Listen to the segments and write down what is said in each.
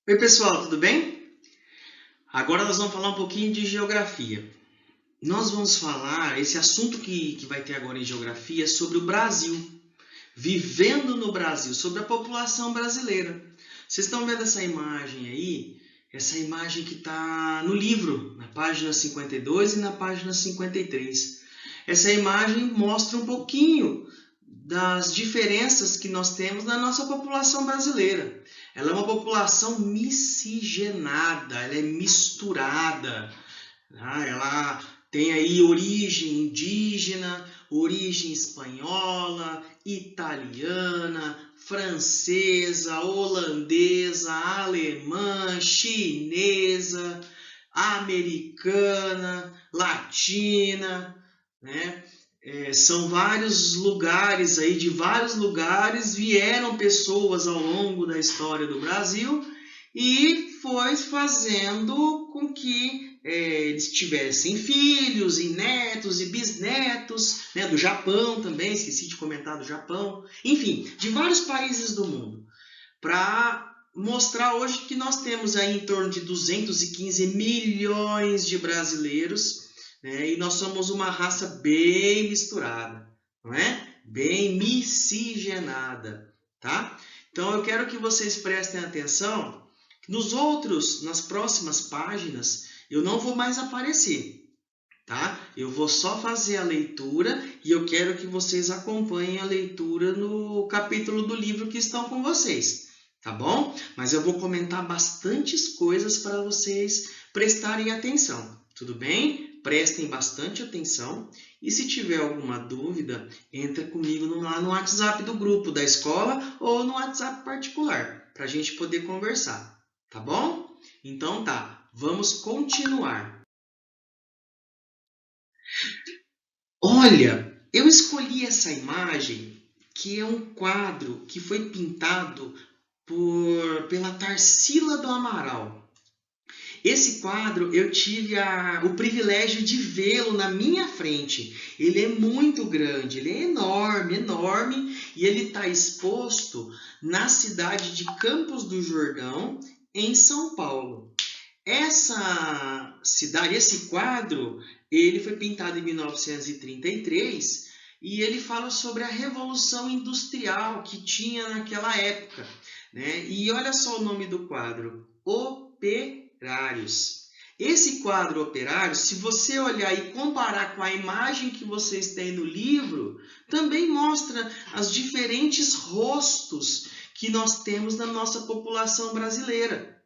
Oi, pessoal, tudo bem? Agora nós vamos falar um pouquinho de geografia. Nós vamos falar, esse assunto que vai ter agora em geografia é sobre o Brasil, vivendo no Brasil, sobre a população brasileira. Vocês estão vendo essa imagem aí? Essa imagem que está no livro, na página 52 e na página 53. Essa imagem mostra um pouquinho das diferenças que nós temos na nossa população brasileira. Ela é uma população miscigenada, ela é misturada. Ela tem aí origem indígena, origem espanhola, italiana, francesa, holandesa, alemã, chinesa, americana, latina, né? São vários lugares aí, de vários lugares vieram pessoas ao longo da história do Brasil e foi fazendo com que eles tivessem filhos e netos e bisnetos, né, do Japão também, esqueci de comentar do Japão, enfim, de vários países do mundo, para mostrar hoje que nós temos aí em torno de 215 milhões de brasileiros, né, e nós somos uma raça bem misturada, não é? Bem miscigenada, tá? Então eu quero que vocês prestem atenção. Nas próximas páginas, eu não vou mais aparecer, tá? Eu vou só fazer a leitura e eu quero que vocês acompanhem a leitura no capítulo do livro que estão com vocês, tá bom? Mas eu vou comentar bastantes coisas para vocês prestarem atenção, tudo bem? Prestem bastante atenção e se tiver alguma dúvida, entra comigo lá no WhatsApp do grupo da escola ou no WhatsApp particular, para a gente poder conversar, tá bom? Então tá, vamos continuar. Olha, eu escolhi essa imagem, que é um quadro que foi pintado pela Tarsila do Amaral. Esse quadro eu tive o privilégio de vê-lo na minha frente. Ele é muito grande, ele é enorme, enorme, e ele está exposto na cidade de Campos do Jordão, em São Paulo. Essa cidade, esse quadro, ele foi pintado em 1933 e ele fala sobre a revolução industrial que tinha naquela época, né? E olha só o nome do quadro, Operários. Esse quadro Operários, se você olhar e comparar com a imagem que vocês têm no livro, também mostra os diferentes rostos que nós temos na nossa população brasileira.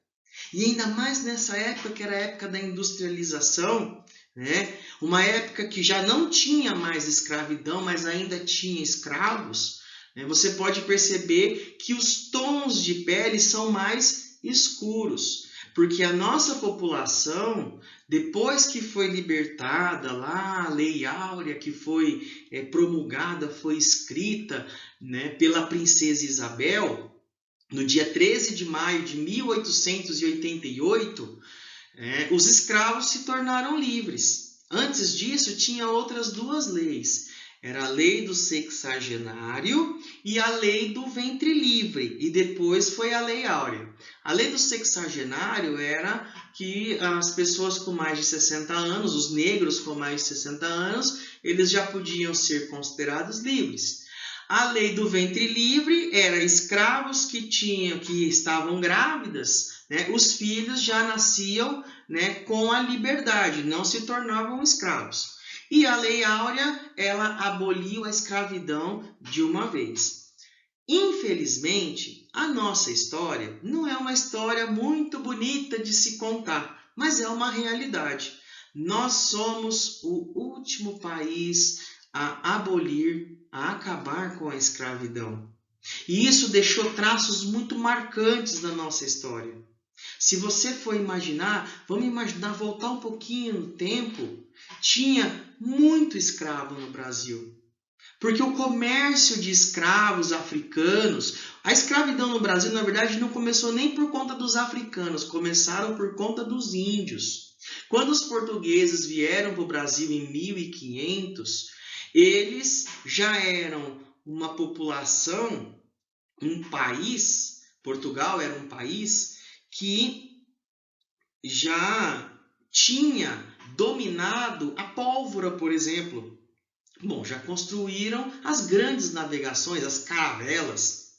E ainda mais nessa época, que era a época da industrialização, né? Uma época que já não tinha mais escravidão, mas ainda tinha escravos, né? Você pode perceber que os tons de pele são mais escuros, porque a nossa população, depois que foi libertada lá, a Lei Áurea, que foi promulgada, foi escrita, né, pela princesa Isabel, no dia 13 de maio de 1888, os escravos se tornaram livres. Antes disso, tinha outras duas leis. Era a lei do sexagenário e a lei do ventre livre. E depois foi a lei áurea. A lei do sexagenário era que as pessoas com mais de 60 anos, os negros com mais de 60 anos, eles já podiam ser considerados livres. A lei do ventre livre era escravos que estavam grávidas, né? Os filhos já nasciam, né, com a liberdade, não se tornavam escravos. E a lei áurea, ela aboliu a escravidão de uma vez. Infelizmente, a nossa história não é uma história muito bonita de se contar, mas é uma realidade. Nós somos o último país a abolir, a acabar com a escravidão. E isso deixou traços muito marcantes na nossa história. Se você for imaginar, vamos imaginar voltar um pouquinho no tempo, tinha muito escravo no Brasil. Porque o comércio de escravos africanos, a escravidão no Brasil, na verdade, não começou nem por conta dos africanos, começaram por conta dos índios. Quando os portugueses vieram para o Brasil em 1500, eles já eram uma população, um país, Portugal era um país que já tinha dominado a pólvora, por exemplo. Bom, já construíram as grandes navegações, as caravelas.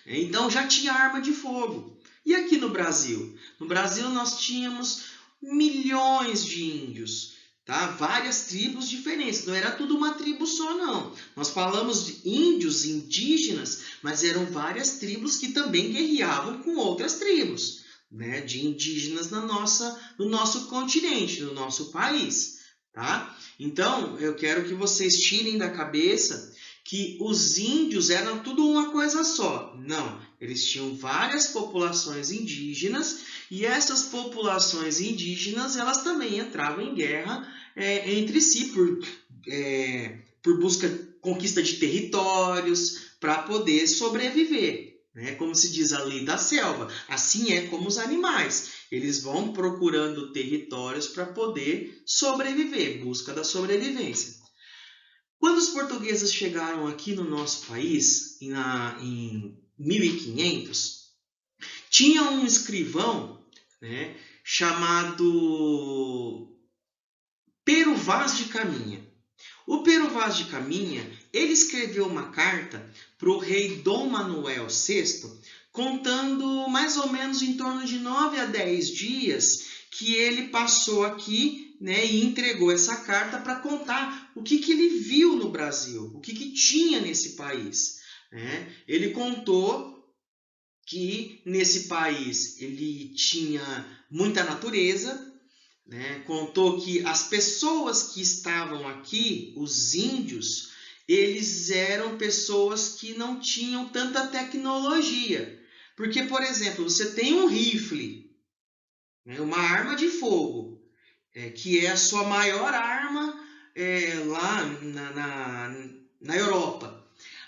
Então já tinha arma de fogo. E aqui no Brasil? No Brasil nós tínhamos milhões de índios, tá? Várias tribos diferentes, não era tudo uma tribo só não. Nós falamos de índios, indígenas, mas eram várias tribos que também guerreavam com outras tribos, né? De indígenas no nosso continente, no nosso país, tá? Então, eu quero que vocês tirem da cabeça que os índios eram tudo uma coisa só. Não, eles tinham várias populações indígenas e essas populações indígenas elas também entravam em guerra entre si por conquista de territórios para poder sobreviver. Né? Como se diz a lei da selva, assim é como os animais. Eles vão procurando territórios para poder sobreviver, busca da sobrevivência. Quando os portugueses chegaram aqui no nosso país, em 1500, tinha um escrivão, né, chamado Pero Vaz de Caminha. O Pero Vaz de Caminha, ele escreveu uma carta para o rei Dom Manuel VI, contando mais ou menos em torno de 9 a 10 dias que ele passou aqui, né, e entregou essa carta para contar o que ele viu no Brasil, o que tinha nesse país. Né? Ele contou que nesse país ele tinha muita natureza, né? Contou que as pessoas que estavam aqui, os índios, eles eram pessoas que não tinham tanta tecnologia. Porque, por exemplo, você tem um rifle, né, uma arma de fogo, que é a sua maior arma lá na Europa.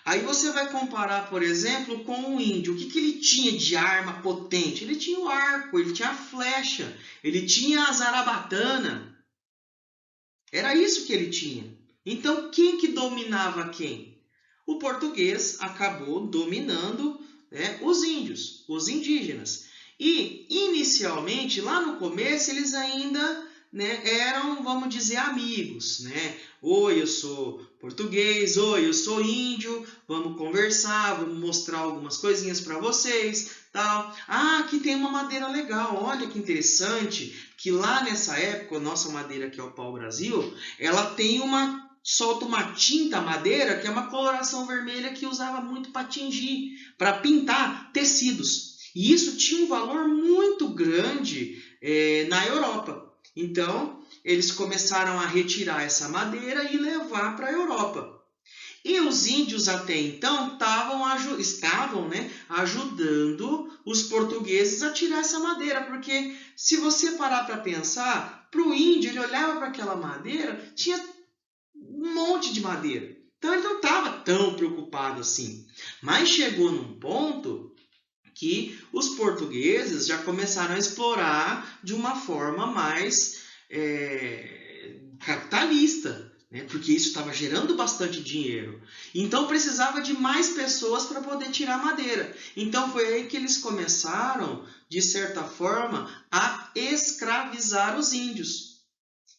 Aí você vai comparar, por exemplo, com o índio. O que ele tinha de arma potente? Ele tinha o arco, ele tinha a flecha, ele tinha a zarabatana. Era isso que ele tinha. Então, quem que dominava quem? O português acabou dominando, né, os índios, os indígenas. E, inicialmente, lá no começo, eles ainda, né, eram, vamos dizer, amigos. Né? Oi, eu sou português, oi, eu sou índio, vamos conversar, vamos mostrar algumas coisinhas para vocês, tal. Ah, aqui tem uma madeira legal, olha que interessante, que lá nessa época, a nossa madeira, que é o pau-brasil, ela tem solta uma tinta madeira, que é uma coloração vermelha que usava muito para tingir, para pintar tecidos. E isso tinha um valor muito grande na Europa. Então, eles começaram a retirar essa madeira e levar para a Europa. E os índios até então estavam, né, ajudando os portugueses a tirar essa madeira, porque se você parar para pensar, para o índio, ele olhava para aquela madeira, tinha um monte de madeira. Então ele não estava tão preocupado assim. Mas chegou num ponto que os portugueses já começaram a explorar de uma forma mais capitalista, né? Porque isso estava gerando bastante dinheiro. Então precisava de mais pessoas para poder tirar madeira. Então foi aí que eles começaram, de certa forma, a escravizar os índios.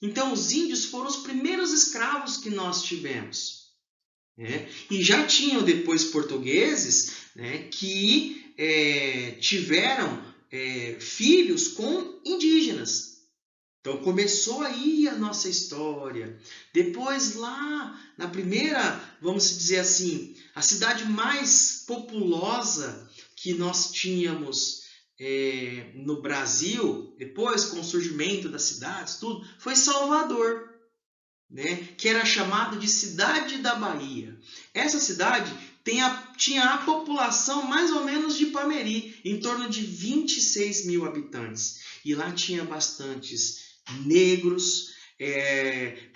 Então os índios foram os primeiros escravos que nós tivemos. Né? E já tinham depois portugueses, né, que tiveram filhos com indígenas. Então começou aí a nossa história. Depois lá na primeira, vamos dizer assim, a cidade mais populosa que nós tínhamos no Brasil, depois com o surgimento das cidades, tudo, foi Salvador. Né, que era chamado de Cidade da Bahia. Essa cidade tinha a população mais ou menos de Ipameri, em torno de 26 mil habitantes. E lá tinha bastantes negros,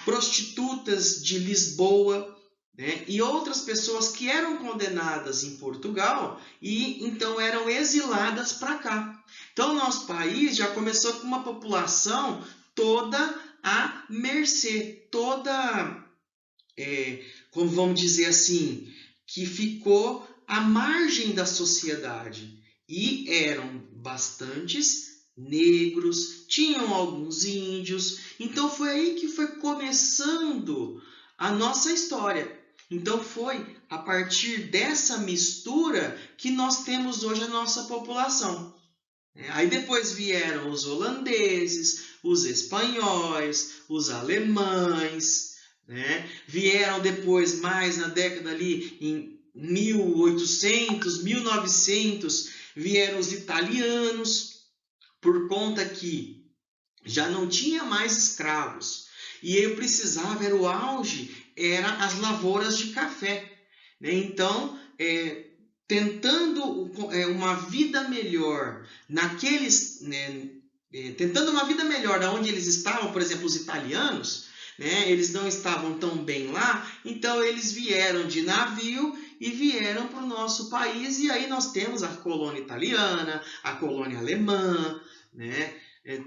prostitutas de Lisboa, né, e outras pessoas que eram condenadas em Portugal e então eram exiladas para cá. Então, nosso país já começou com uma população toda à mercê, toda, como vamos dizer assim, que ficou à margem da sociedade. E eram bastantes negros, tinham alguns índios. Então foi aí que foi começando a nossa história. Então foi a partir dessa mistura que nós temos hoje a nossa população. Aí depois vieram os holandeses, os espanhóis, os alemães, né? Vieram depois, mais na década ali, em 1800, 1900, vieram os italianos, por conta que já não tinha mais escravos. E eu precisava, era o auge, eram as lavouras de café. Né? Então, tentando uma vida melhor naqueles, tentando uma vida melhor onde eles estavam, por exemplo, os italianos, né, eles não estavam tão bem lá, então eles vieram de navio e vieram para o nosso país, e aí nós temos a colônia italiana, a colônia alemã, né,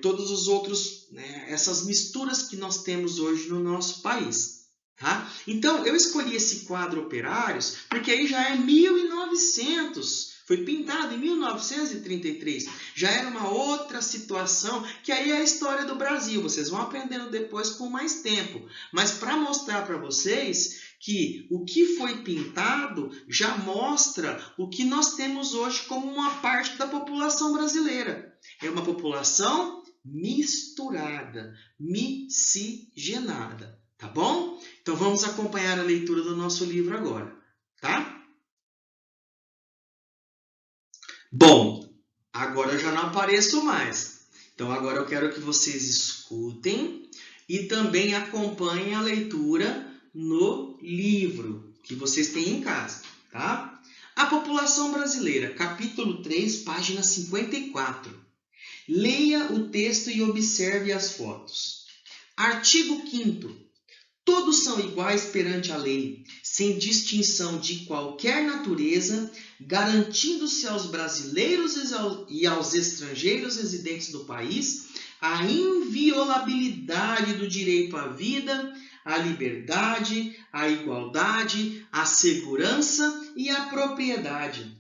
todos os outros, né, essas misturas que nós temos hoje no nosso país. Tá? Então, eu escolhi esse quadro Operários porque aí já é 1900, foi pintado em 1933, já era uma outra situação, que aí é a história do Brasil, vocês vão aprendendo depois com mais tempo, mas para mostrar para vocês que o que foi pintado já mostra o que nós temos hoje como uma parte da população brasileira. É uma população misturada, miscigenada. Tá bom? Então vamos acompanhar a leitura do nosso livro agora, tá? Bom, agora eu já não apareço mais. Então agora eu quero que vocês escutem e também acompanhem a leitura no livro que vocês têm em casa, tá? A população brasileira, capítulo 3, página 54. Leia o texto e observe as fotos. Artigo 5º. Todos são iguais perante a lei, sem distinção de qualquer natureza, garantindo-se aos brasileiros e aos estrangeiros residentes do país a inviolabilidade do direito à vida, à liberdade, à igualdade, à segurança e à propriedade.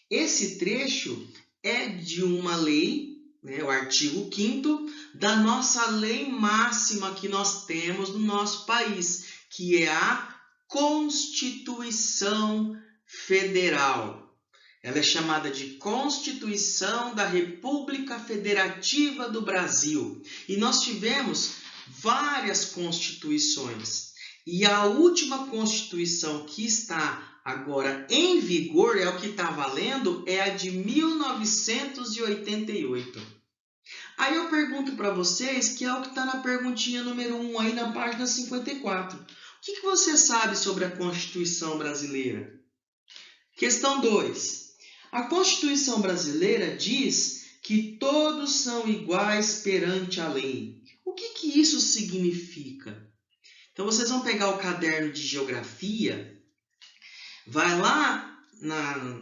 Esse trecho é de uma lei, o artigo 5º, da nossa lei máxima que nós temos no nosso país, que é a Constituição Federal. Ela é chamada de Constituição da República Federativa do Brasil. E nós tivemos várias constituições. E a última Constituição que está agora em vigor, é o que está valendo, é a de 1988. Aí eu pergunto para vocês, que é o que está na perguntinha número 1, aí na página 54. O que você sabe sobre a Constituição brasileira? Questão 2. A Constituição brasileira diz que todos são iguais perante a lei. O que isso significa? Então vocês vão pegar o caderno de geografia, vai lá,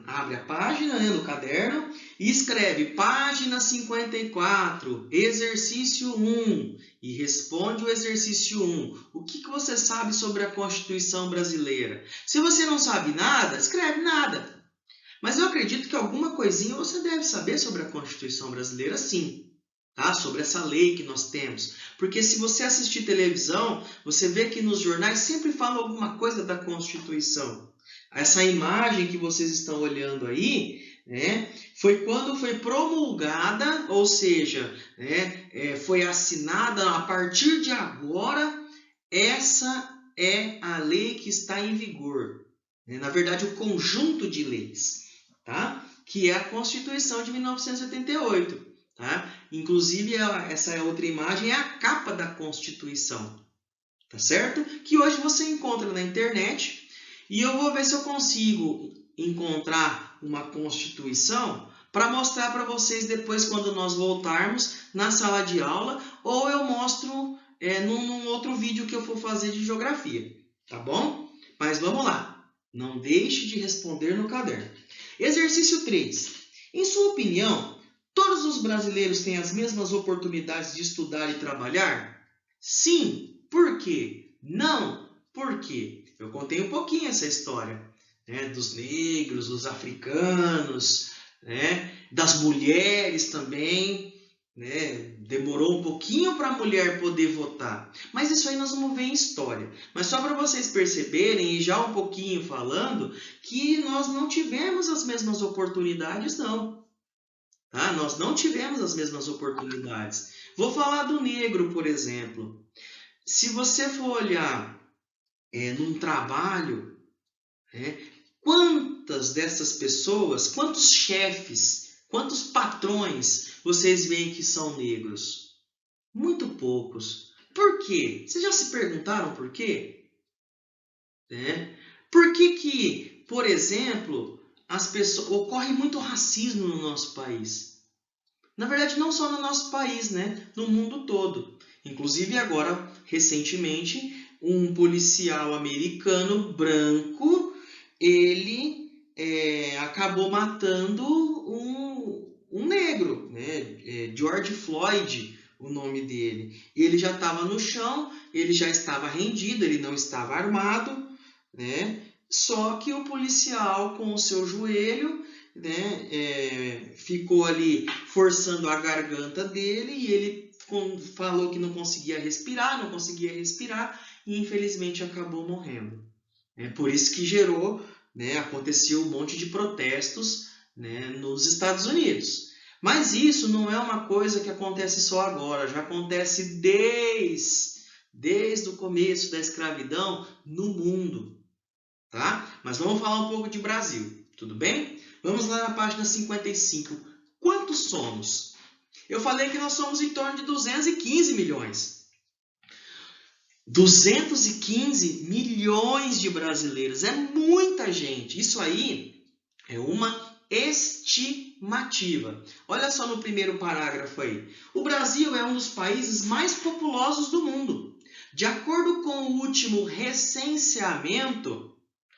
abre a página no caderno e escreve página 54, exercício 1, e responde o exercício 1. O que você sabe sobre a Constituição brasileira? Se você não sabe nada, escreve nada. Mas eu acredito que alguma coisinha você deve saber sobre a Constituição brasileira, sim. Tá? Sobre essa lei que nós temos. Porque se você assistir televisão, você vê que nos jornais sempre falam alguma coisa da Constituição. Essa imagem que vocês estão olhando aí, né, foi quando foi promulgada, ou seja, foi assinada a partir de agora, essa é a lei que está em vigor. Na verdade, o conjunto de leis, tá? Que é a Constituição de 1988. Tá? Inclusive, essa outra imagem é a capa da Constituição. Tá certo? Que hoje você encontra na internet. E eu vou ver se eu consigo encontrar uma Constituição para mostrar para vocês depois, quando nós voltarmos na sala de aula, ou eu mostro num outro vídeo que eu for fazer de geografia, tá bom? Mas vamos lá, não deixe de responder no caderno. Exercício 3. Em sua opinião, todos os brasileiros têm as mesmas oportunidades de estudar e trabalhar? Sim. Por quê? Não. Por quê? Eu contei um pouquinho essa história, dos negros, dos africanos, né? Das mulheres também, né? Demorou um pouquinho para a mulher poder votar. Mas isso aí nós vamos ver em história. Mas só para vocês perceberem, e já um pouquinho falando, que nós não tivemos as mesmas oportunidades, não. Tá? Nós não tivemos as mesmas oportunidades. Vou falar do negro, por exemplo. Se você for olhar num trabalho, né, quantas dessas pessoas, quantos chefes, quantos patrões vocês veem que são negros? Muito poucos. Por quê? Vocês já se perguntaram por quê? Por que, por exemplo, ocorre muito racismo no nosso país? Na verdade, não só no nosso país, né? No mundo todo. Inclusive, agora, recentemente, um policial americano branco, ele acabou matando um negro, né? George Floyd, o nome dele. Ele já estava no chão, ele já estava rendido, ele não estava armado, né? Só que o policial, com o seu joelho, né, ficou ali forçando a garganta dele e ele falou que não conseguia respirar e infelizmente acabou morrendo. É por isso que gerou, né, aconteceu um monte de protestos, né, nos Estados Unidos. Mas isso não é uma coisa que acontece só agora, já acontece desde o começo da escravidão no mundo. Tá? Mas vamos falar um pouco de Brasil, tudo bem? Vamos lá na página 55. Quantos somos? Eu falei que nós somos em torno de 215 milhões. 215 milhões de brasileiros. É muita gente. Isso aí é uma estimativa. Olha só no primeiro parágrafo aí. O Brasil é um dos países mais populosos do mundo. De acordo com o último recenseamento,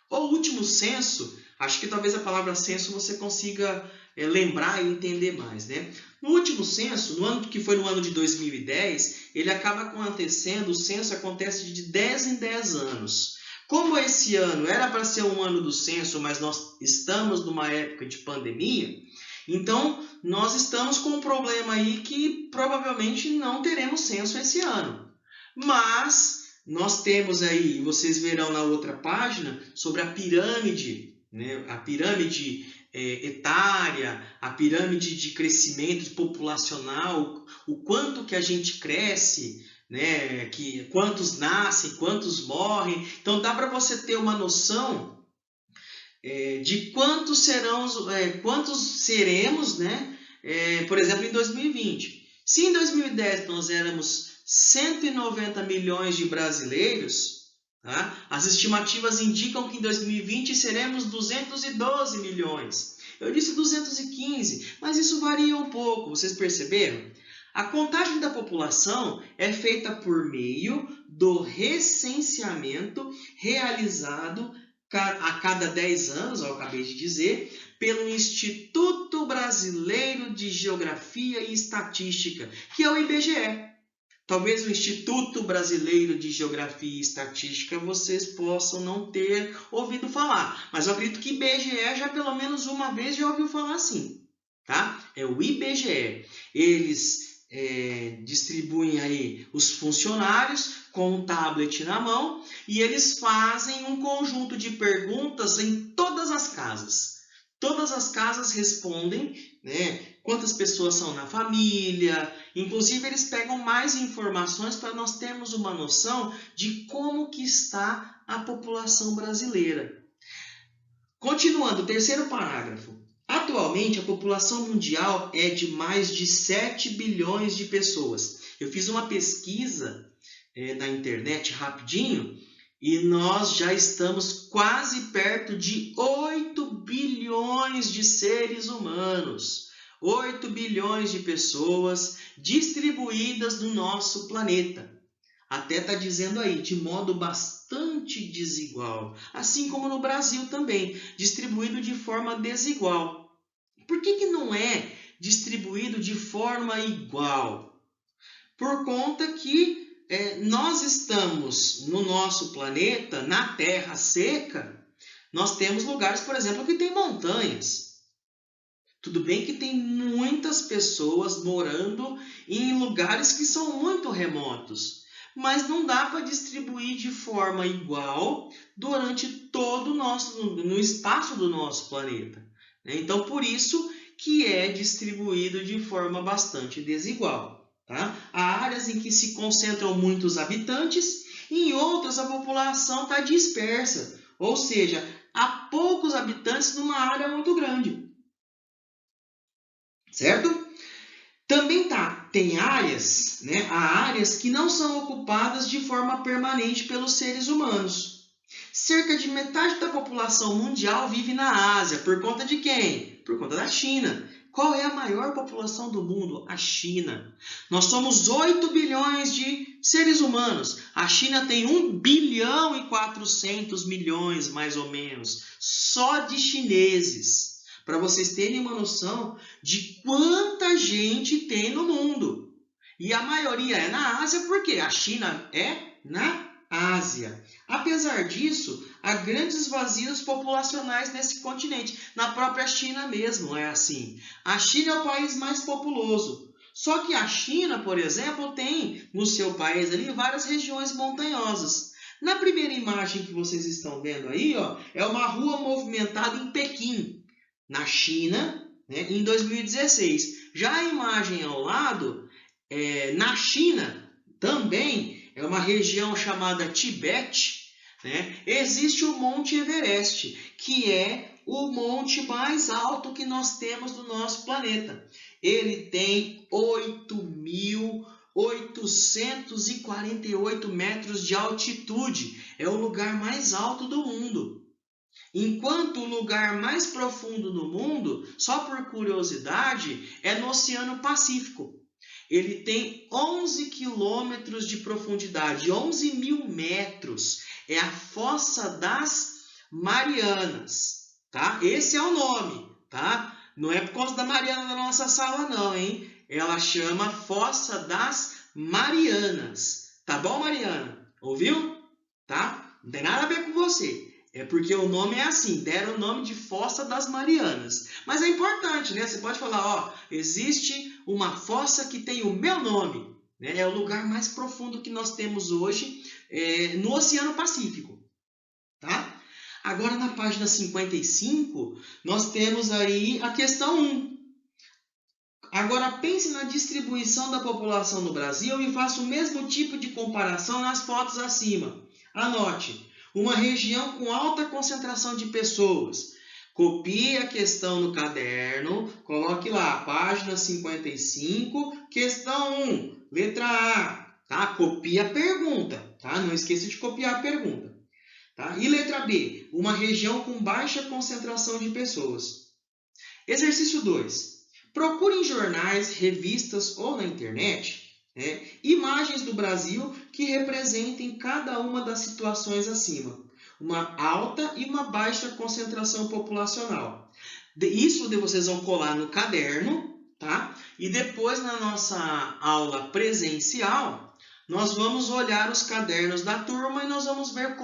ou último censo, acho que talvez a palavra censo você consiga lembrar e entender mais, né? No último censo, que foi no ano de 2010, ele acaba acontecendo, o censo acontece de 10 em 10 anos. Como esse ano era para ser um ano do censo, mas nós estamos numa época de pandemia, então nós estamos com um problema aí que provavelmente não teremos censo esse ano. Mas nós temos aí, vocês verão na outra página, sobre a pirâmide, né? A pirâmide etária, a pirâmide de crescimento populacional, o quanto que a gente cresce, né? Quantos nascem, quantos morrem. Então dá para você ter uma noção de quantos seremos, né? Por exemplo, em 2020. Se em 2010 nós éramos 190 milhões de brasileiros, tá? As estimativas indicam que em 2020 seremos 212 milhões. Eu disse 215, mas isso varia um pouco, vocês perceberam? A contagem da população é feita por meio do recenseamento realizado a cada 10 anos, eu acabei de dizer, pelo Instituto Brasileiro de Geografia e Estatística, que é o IBGE. Talvez o Instituto Brasileiro de Geografia e Estatística vocês possam não ter ouvido falar, mas eu acredito que IBGE já pelo menos uma vez já ouviu falar assim, tá? É o IBGE. Eles distribuem aí os funcionários com um tablet na mão e eles fazem um conjunto de perguntas em todas as casas. Todas as casas respondem, né? Quantas pessoas são na família. Inclusive, eles pegam mais informações para nós termos uma noção de como que está a população brasileira. Continuando, terceiro parágrafo. Atualmente, a população mundial é de mais de 7 bilhões de pessoas. Eu fiz uma pesquisa na internet rapidinho e nós já estamos quase perto de 8 bilhões de seres humanos. 8 bilhões de pessoas distribuídas no nosso planeta. Até está dizendo aí, de modo bastante desigual. Assim como no Brasil também, distribuído de forma desigual. Por que não é distribuído de forma igual? Por conta que nós estamos no nosso planeta, na terra seca, nós temos lugares, por exemplo, que tem montanhas. Tudo bem que tem muitas pessoas morando em lugares que são muito remotos, mas não dá para distribuir de forma igual durante todo no espaço do nosso planeta, né? Então, por isso que é distribuído de forma bastante desigual, tá? Há áreas em que se concentram muitos habitantes, e em outras a população está dispersa, ou seja, há poucos habitantes numa área muito grande. Certo? Também tem áreas, né? Há áreas que não são ocupadas de forma permanente pelos seres humanos. Cerca de metade da população mundial vive na Ásia. Por conta de quem? Por conta da China. Qual é a maior população do mundo? A China. Nós somos 8 bilhões de seres humanos. A China tem 1 bilhão e 400 milhões, mais ou menos, só de chineses. Para vocês terem uma noção de quanta gente tem no mundo. E a maioria é na Ásia, porque a China é na Ásia. Apesar disso, há grandes vazios populacionais nesse continente. Na própria China mesmo é assim. A China é o país mais populoso. Só que a China, por exemplo, tem no seu país ali várias regiões montanhosas. Na primeira imagem que vocês estão vendo aí, ó, é uma rua movimentada em Pequim, na China, né, em 2016. Já a imagem ao lado, na China, também é uma região chamada Tibete, né, existe o Monte Everest, que é o monte mais alto que nós temos no nosso planeta. Ele tem 8.848 metros de altitude. É o lugar mais alto do mundo. Enquanto o lugar mais profundo no mundo, só por curiosidade, é no Oceano Pacífico. Ele tem 11 quilômetros de profundidade, 11 mil metros. É a Fossa das Marianas, tá? Esse é o nome, tá? Não é por causa da Mariana da nossa sala, não, hein? Ela chama Fossa das Marianas. Tá bom, Mariana? Ouviu? Tá? Não tem nada a ver com você. É porque o nome é assim, deram o nome de Fossa das Marianas. Mas é importante, né? Você pode falar, ó, existe uma fossa que tem o meu nome, né? É o lugar mais profundo que nós temos hoje no Oceano Pacífico, tá? Agora, na página 55, nós temos aí a questão 1. Agora, pense na distribuição da população no Brasil e faça o mesmo tipo de comparação nas fotos acima. Anote. Uma região com alta concentração de pessoas. Copie a questão no caderno, coloque lá, página 55, questão 1, letra A. Tá? Copie a pergunta, tá? Não esqueça de copiar a pergunta. Tá? E letra B, uma região com baixa concentração de pessoas. Exercício 2. Procure em jornais, revistas ou na internet imagens do Brasil que representem cada uma das situações acima. Uma alta e uma baixa concentração populacional. Isso vocês vão colar no caderno, tá? E depois, na nossa aula presencial, nós vamos olhar os cadernos da turma e nós vamos ver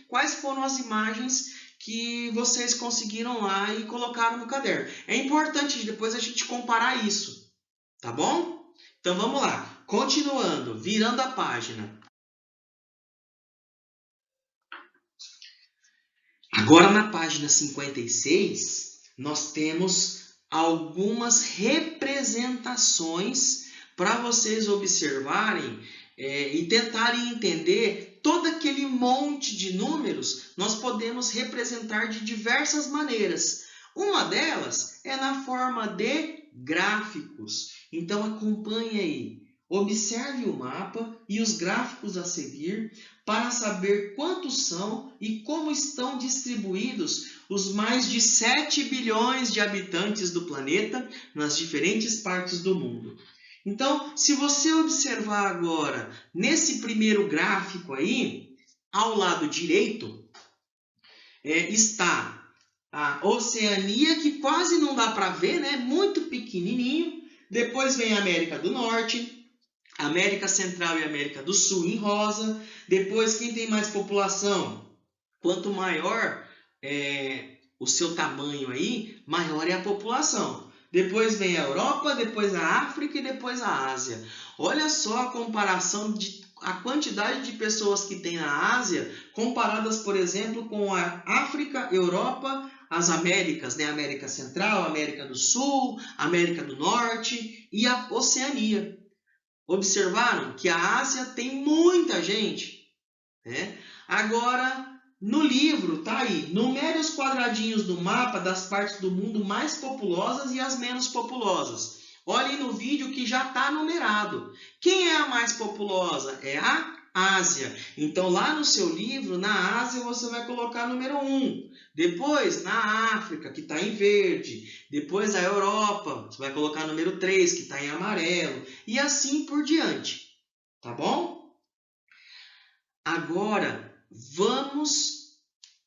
quais foram as imagens que vocês conseguiram lá e colocaram no caderno. É importante depois a gente comparar isso, tá bom? Então vamos lá. Continuando, virando a página. Agora na página 56, nós temos algumas representações para vocês observarem e tentarem entender todo aquele monte de números. Nós podemos representar de diversas maneiras. Uma delas é na forma de gráficos. Então acompanhe aí. Observe o mapa e os gráficos a seguir para saber quantos são e como estão distribuídos os mais de 7 bilhões de habitantes do planeta nas diferentes partes do mundo. Então, se você observar agora nesse primeiro gráfico aí, ao lado direito, está a Oceania, que quase não dá para ver, né? Muito pequenininho. Depois vem a América do Norte, América Central e América do Sul em rosa. Depois, quem tem mais população? Quanto maior o seu tamanho aí, maior é a população. Depois vem a Europa, depois a África e depois a Ásia. Olha só a comparação a quantidade de pessoas que tem na Ásia, comparadas, por exemplo, com a África, Europa, as Américas, né? América Central, América do Sul, América do Norte e a Oceania. Observaram que a Ásia tem muita gente, né? Agora, no livro, tá aí, numere os quadradinhos do mapa das partes do mundo mais populosas e as menos populosas. Olhem no vídeo que já está numerado. Quem é a mais populosa? É a Ásia. Então, lá no seu livro, na Ásia, você vai colocar número 1. Depois, na África, que está em verde. Depois, a Europa, você vai colocar número 3, que está em amarelo. E assim por diante. Tá bom? Agora, vamos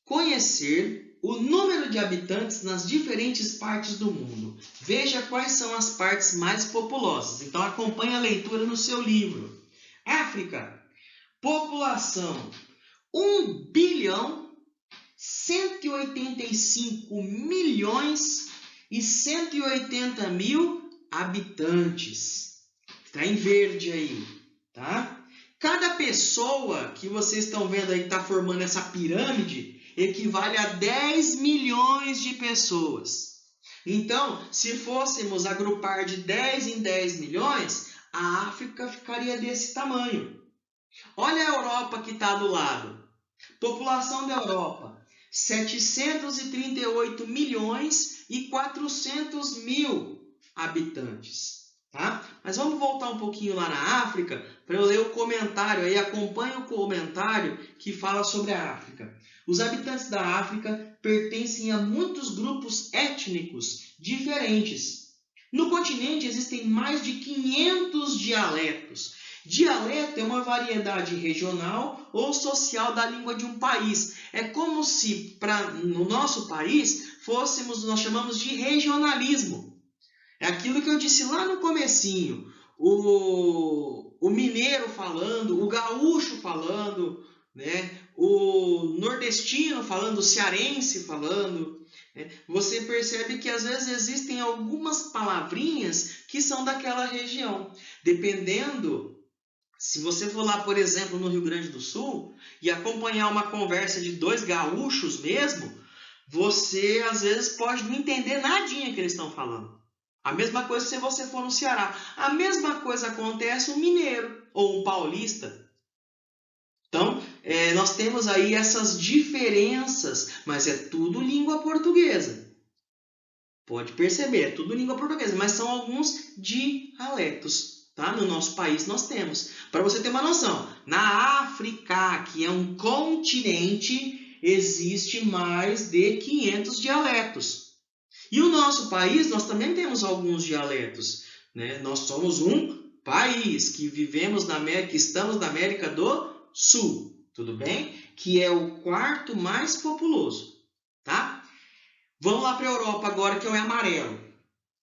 conhecer o número de habitantes nas diferentes partes do mundo. Veja quais são as partes mais populosas. Então, acompanhe a leitura no seu livro. África, população 1 bilhão 185 milhões e 180 mil habitantes. Está em verde aí, tá? Cada pessoa que vocês estão vendo aí que está formando essa pirâmide equivale a 10 milhões de pessoas. Então, se fôssemos agrupar de 10 em 10 milhões, a África ficaria desse tamanho. Olha a Europa que está do lado. População da Europa, 738 milhões e 400 mil habitantes. Tá? Mas vamos voltar um pouquinho lá na África para eu ler o comentário. Aí acompanhe o comentário que fala sobre a África. Os habitantes da África pertencem a muitos grupos étnicos diferentes. No continente existem mais de 500 dialetos. Dialeto é uma variedade regional ou social da língua de um país. É como se, no nosso país, nós chamamos de regionalismo. É aquilo que eu disse lá no comecinho. O mineiro falando, o gaúcho falando, né? O nordestino falando, o cearense falando. Né? Você percebe que às vezes existem algumas palavrinhas que são daquela região. Dependendo, se você for lá, por exemplo, no Rio Grande do Sul e acompanhar uma conversa de dois gaúchos mesmo, você às vezes pode não entender nadinha que eles estão falando. A mesma coisa se você for no Ceará. A mesma coisa acontece um mineiro ou um paulista. Então, nós temos aí essas diferenças, mas é tudo língua portuguesa. Pode perceber, é tudo língua portuguesa, mas são alguns dialetos. Tá? No nosso país nós temos. Para você ter uma noção, na África, que é um continente, existe mais de 500 dialetos. E o nosso país, nós também temos alguns dialetos. Né? Nós somos um país que estamos na América do Sul, tudo bem? Que é o quarto mais populoso. Tá? Vamos lá para a Europa agora, que é o amarelo.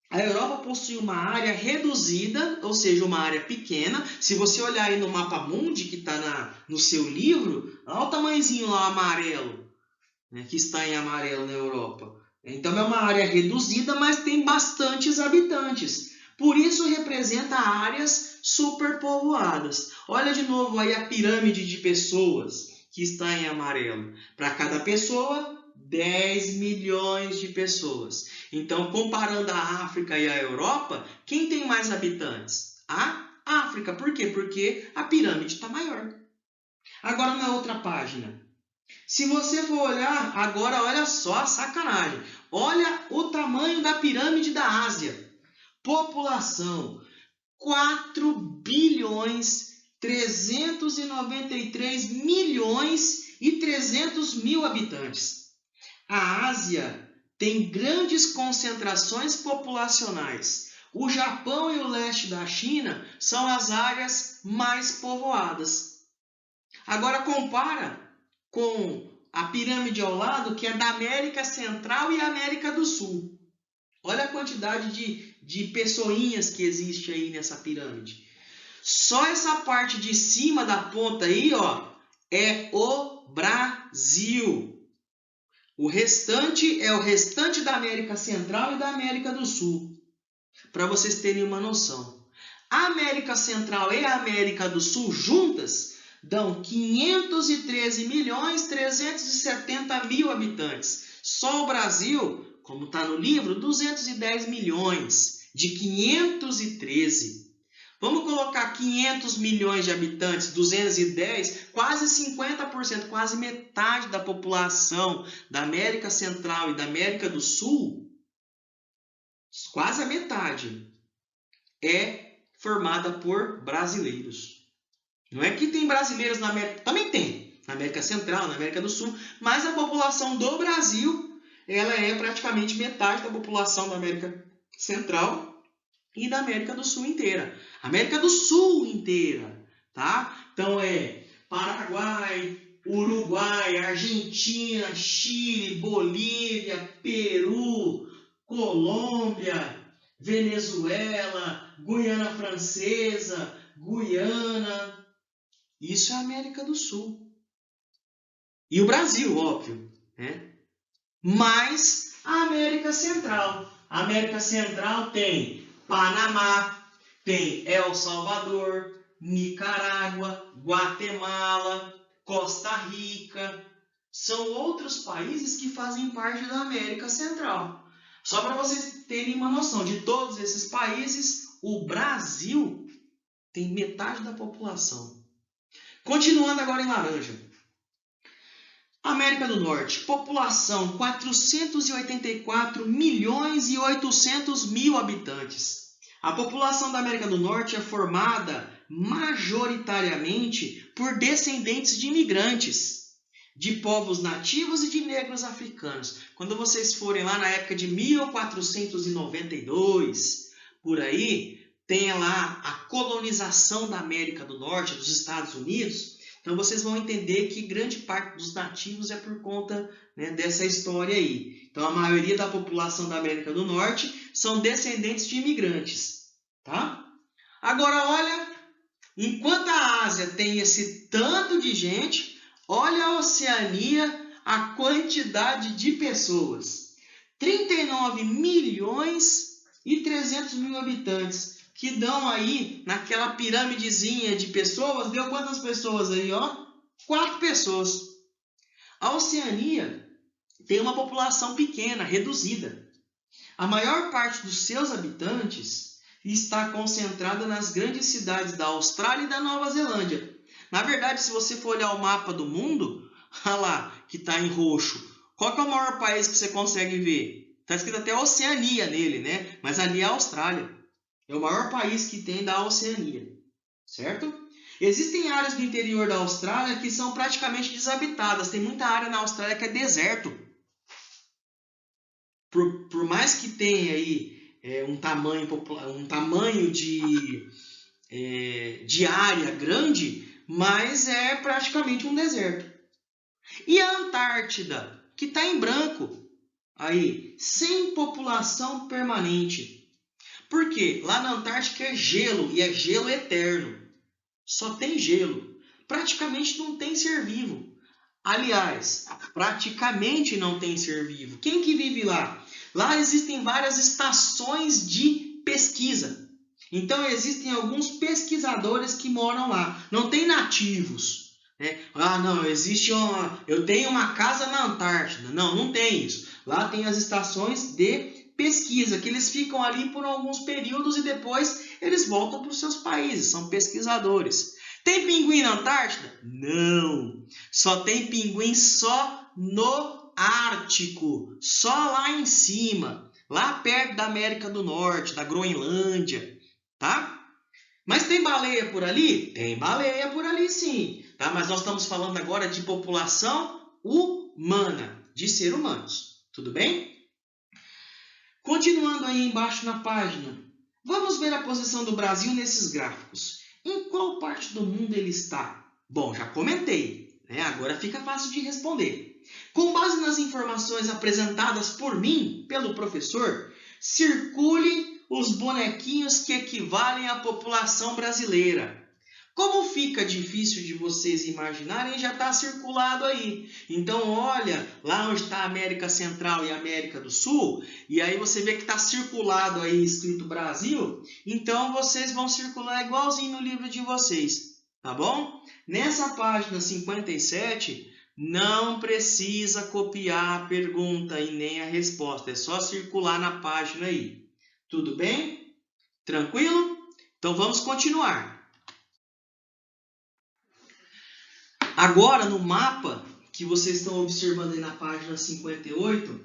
A Europa possui uma área reduzida, ou seja, uma área pequena. Se você olhar aí no mapa mundi, que está no seu livro, olha o tamanhozinho lá amarelo, né, que está em amarelo na Europa. Então, é uma área reduzida, mas tem bastantes habitantes. Por isso, representa áreas superpovoadas. Olha de novo aí a pirâmide de pessoas que está em amarelo. Para cada pessoa, 10 milhões de pessoas. Então, comparando a África e a Europa, quem tem mais habitantes? A África. Por quê? Porque a pirâmide está maior. Agora, na outra página. Se você for olhar, agora olha só a sacanagem. Olha o tamanho da pirâmide da Ásia. População, 4 bilhões 393 milhões e 300 mil habitantes. A Ásia tem grandes concentrações populacionais. O Japão e o leste da China são as áreas mais povoadas. Agora compara com a pirâmide ao lado, que é da América Central e América do Sul. Olha a quantidade de pessoinhas que existe aí nessa pirâmide. Só essa parte de cima da ponta aí, ó, é o Brasil. O restante é o restante da América Central e da América do Sul, para vocês terem uma noção. A América Central e a América do Sul juntas dão 513.370.000 habitantes. Só o Brasil, como está no livro, 210 milhões, de 513. Vamos colocar 500 milhões de habitantes, 210, quase 50%, quase metade da população da América Central e da América do Sul, quase a metade, é formada por brasileiros. Não é que tem brasileiros na América, também tem, na América Central, na América do Sul, mas a população do Brasil, ela é praticamente metade da população da América Central e da América do Sul inteira. América do Sul inteira, tá? Então é Paraguai, Uruguai, Argentina, Chile, Bolívia, Peru, Colômbia, Venezuela, Guiana Francesa, Guiana. Isso é a América do Sul. E o Brasil, óbvio, né? Mas a América Central. A América Central tem Panamá, tem El Salvador, Nicarágua, Guatemala, Costa Rica. São outros países que fazem parte da América Central. Só para vocês terem uma noção, de todos esses países, o Brasil tem metade da população. Continuando agora em laranja. América do Norte, população 484.800.000 habitantes. A população da América do Norte é formada majoritariamente por descendentes de imigrantes, de povos nativos e de negros africanos. Quando vocês forem lá na época de 1492, por aí, tem lá a colonização da América do Norte, dos Estados Unidos. Então, vocês vão entender que grande parte dos nativos é por conta, né, dessa história aí. Então, a maioria da população da América do Norte são descendentes de imigrantes. Tá? Agora, olha, enquanto a Ásia tem esse tanto de gente, olha a Oceania, a quantidade de pessoas. 39.300.000 habitantes. Que dão aí, naquela piramidezinha de pessoas, deu quantas pessoas aí, ó? 4 pessoas. A Oceania tem uma população pequena, reduzida. A maior parte dos seus habitantes está concentrada nas grandes cidades da Austrália e da Nova Zelândia. Na verdade, se você for olhar o mapa do mundo, olha lá, que está em roxo. Qual que é o maior país que você consegue ver? Está escrito até Oceania nele, né? Mas ali é a Austrália. É o maior país que tem da Oceania, certo? Existem áreas do interior da Austrália que são praticamente desabitadas. Tem muita área na Austrália que é deserto. Por mais que tenha aí um tamanho de área grande, mas é praticamente um deserto. E a Antártida, que está em branco, aí, sem população permanente. Por quê? Lá na Antártica é gelo, e é gelo eterno. Só tem gelo. Praticamente não tem ser vivo. Aliás, praticamente não tem ser vivo. Quem que vive lá? Lá existem várias estações de pesquisa. Então, existem alguns pesquisadores que moram lá. Não tem nativos, né? Ah, não, eu tenho uma casa na Antártida. Não, não tem isso. Lá tem as estações de pesquisa, que eles ficam ali por alguns períodos e depois eles voltam para os seus países, são pesquisadores. Tem pinguim na Antártida? Não! Só tem pinguim só no Ártico, só lá em cima, lá perto da América do Norte, da Groenlândia, tá? Mas tem baleia por ali? Tem baleia por ali sim, tá? Mas nós estamos falando agora de população humana, de seres humanos, tudo bem? Continuando aí embaixo na página, vamos ver a posição do Brasil nesses gráficos. Em qual parte do mundo ele está? Bom, já comentei, né? Agora fica fácil de responder. Com base nas informações apresentadas por mim, pelo professor, circule os bonequinhos que equivalem à população brasileira. Como fica difícil de vocês imaginarem, já está circulado aí. Então, olha, lá onde está a América Central e a América do Sul, e aí você vê que está circulado aí, escrito Brasil, então vocês vão circular igualzinho no livro de vocês, tá bom? Nessa página 57, não precisa copiar a pergunta e nem a resposta, é só circular na página aí. Tudo bem? Tranquilo? Então vamos continuar. Agora, no mapa que vocês estão observando aí na página 58,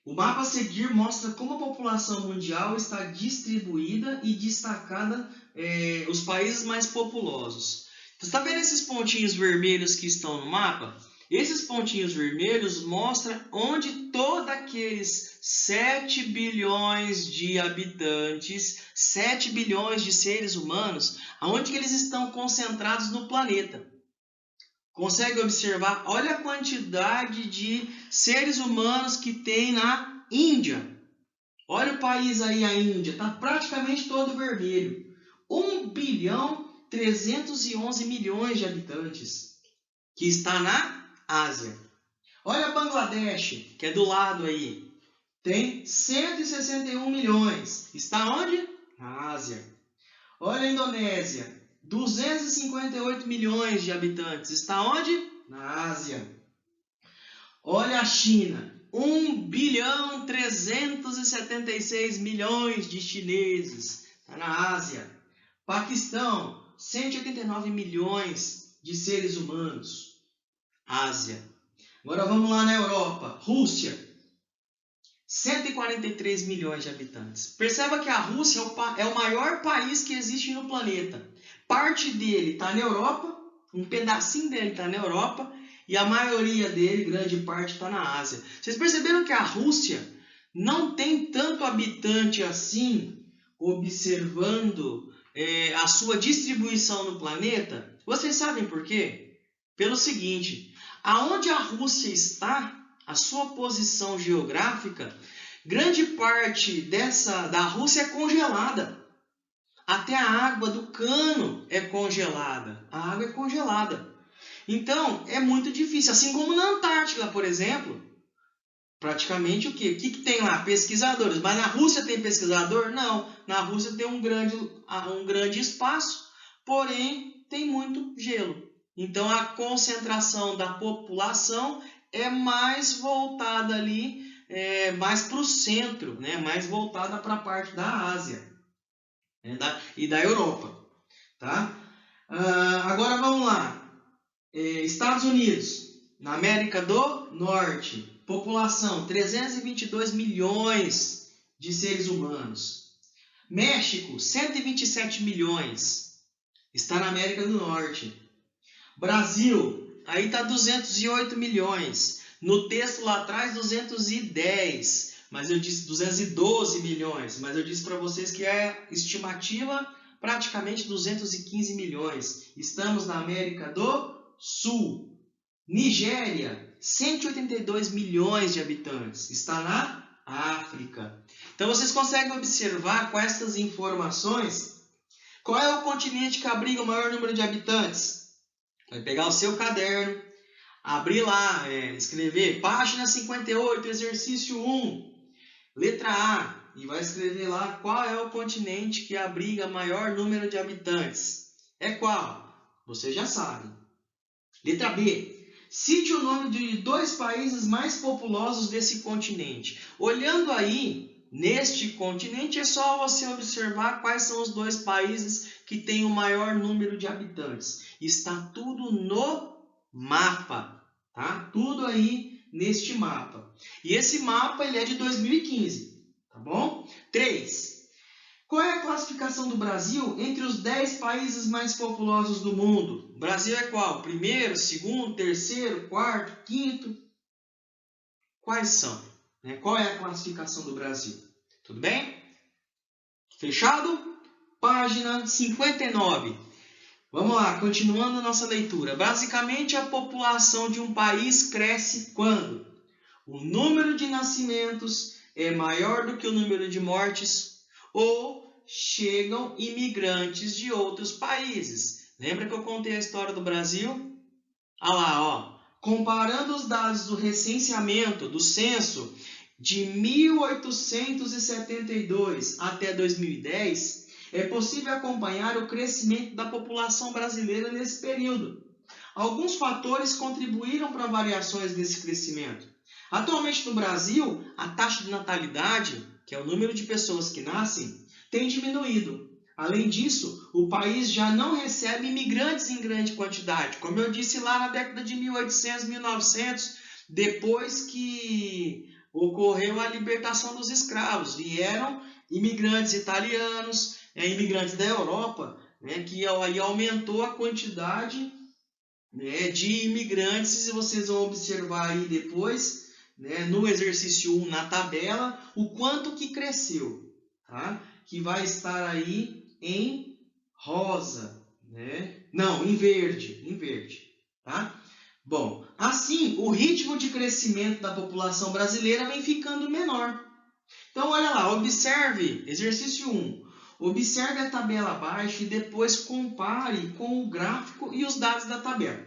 o mapa a seguir mostra como a população mundial está distribuída e destacada os países mais populosos. Você está vendo esses pontinhos vermelhos que estão no mapa? Esses pontinhos vermelhos mostram onde todos aqueles 7 bilhões de habitantes, 7 bilhões de seres humanos, aonde que eles estão concentrados no planeta. Consegue observar? Olha a quantidade de seres humanos que tem na Índia. Olha o país aí, a Índia. Está praticamente todo vermelho. 1.311.000.000 de habitantes. Que está na Ásia. Olha Bangladesh, que é do lado aí. Tem 161 milhões. Está onde? Na Ásia. Olha a Indonésia. 258 milhões de habitantes. Está onde? Na Ásia. Olha a China. 1.376.000.000 de chineses. Está na Ásia. Paquistão. 189 milhões de seres humanos. Ásia. Agora vamos lá na Europa. Rússia. 143 milhões de habitantes. Perceba que a Rússia é o maior país que existe no planeta. Parte dele está na Europa, um pedacinho dele está na Europa, e a maioria dele, grande parte, está na Ásia. Vocês perceberam que a Rússia não tem tanto habitante assim, observando a sua distribuição no planeta? Vocês sabem por quê? Pelo seguinte, aonde a Rússia está, a sua posição geográfica, grande parte da Rússia é congelada. Até a água do cano é congelada. A água é congelada. Então, é muito difícil. Assim como na Antártida, por exemplo. Praticamente o quê? O que tem lá? Pesquisadores. Mas na Rússia tem pesquisador? Não. Na Rússia tem um grande espaço, porém tem muito gelo. Então, a concentração da população é mais voltada ali, mais para o centro, né? Mais voltada para a parte da Ásia. E da Europa, tá? Agora vamos lá. Estados Unidos, na América do Norte, população 322 milhões de seres humanos. México, 127 milhões, está na América do Norte. Brasil, aí está 208 milhões. No texto lá atrás, 210. Mas eu disse 212 milhões, mas eu disse para vocês que é estimativa praticamente 215 milhões. Estamos na América do Sul. Nigéria, 182 milhões de habitantes. Está na África. Então vocês conseguem observar com essas informações qual é o continente que abriga o maior número de habitantes. Vai pegar o seu caderno, abrir lá, escrever página 58, exercício 1. Letra A, e vai escrever lá qual é o continente que abriga maior número de habitantes. É qual? Você já sabe. Letra B, cite o nome de 2 países mais populosos desse continente. Olhando aí, neste continente, é só você observar quais são os 2 países que têm o maior número de habitantes. Está tudo no mapa, tá? Tudo aí neste mapa. E esse mapa ele é de 2015, tá bom? 3. Qual é a classificação do Brasil entre os 10 países mais populosos do mundo? O Brasil é qual? Primeiro, segundo, terceiro, quarto, quinto? Quais são? Qual é a classificação do Brasil? Tudo bem? Fechado? Página 59. Vamos lá, continuando a nossa leitura. Basicamente, a população de um país cresce quando o número de nascimentos é maior do que o número de mortes ou chegam imigrantes de outros países. Lembra que eu contei a história do Brasil? Olha lá, ó. Comparando os dados do recenseamento, do censo, de 1872 até 2010, é possível acompanhar o crescimento da população brasileira nesse período. Alguns fatores contribuíram para variações desse crescimento. Atualmente no Brasil, a taxa de natalidade, que é o número de pessoas que nascem, tem diminuído. Além disso, o país já não recebe imigrantes em grande quantidade. Como eu disse lá na década de 1800, 1900, depois que ocorreu a libertação dos escravos, vieram imigrantes italianos, imigrantes da Europa, né, que aí aumentou a quantidade, né, de imigrantes. E vocês vão observar aí depois, né, no exercício 1, na tabela, o quanto que cresceu, tá? Que vai estar aí em rosa, né? Não, em verde, tá? Bom, assim, o ritmo de crescimento da população brasileira vem ficando menor. Então, olha lá, observe, exercício 1. Observe a tabela abaixo e depois compare com o gráfico e os dados da tabela.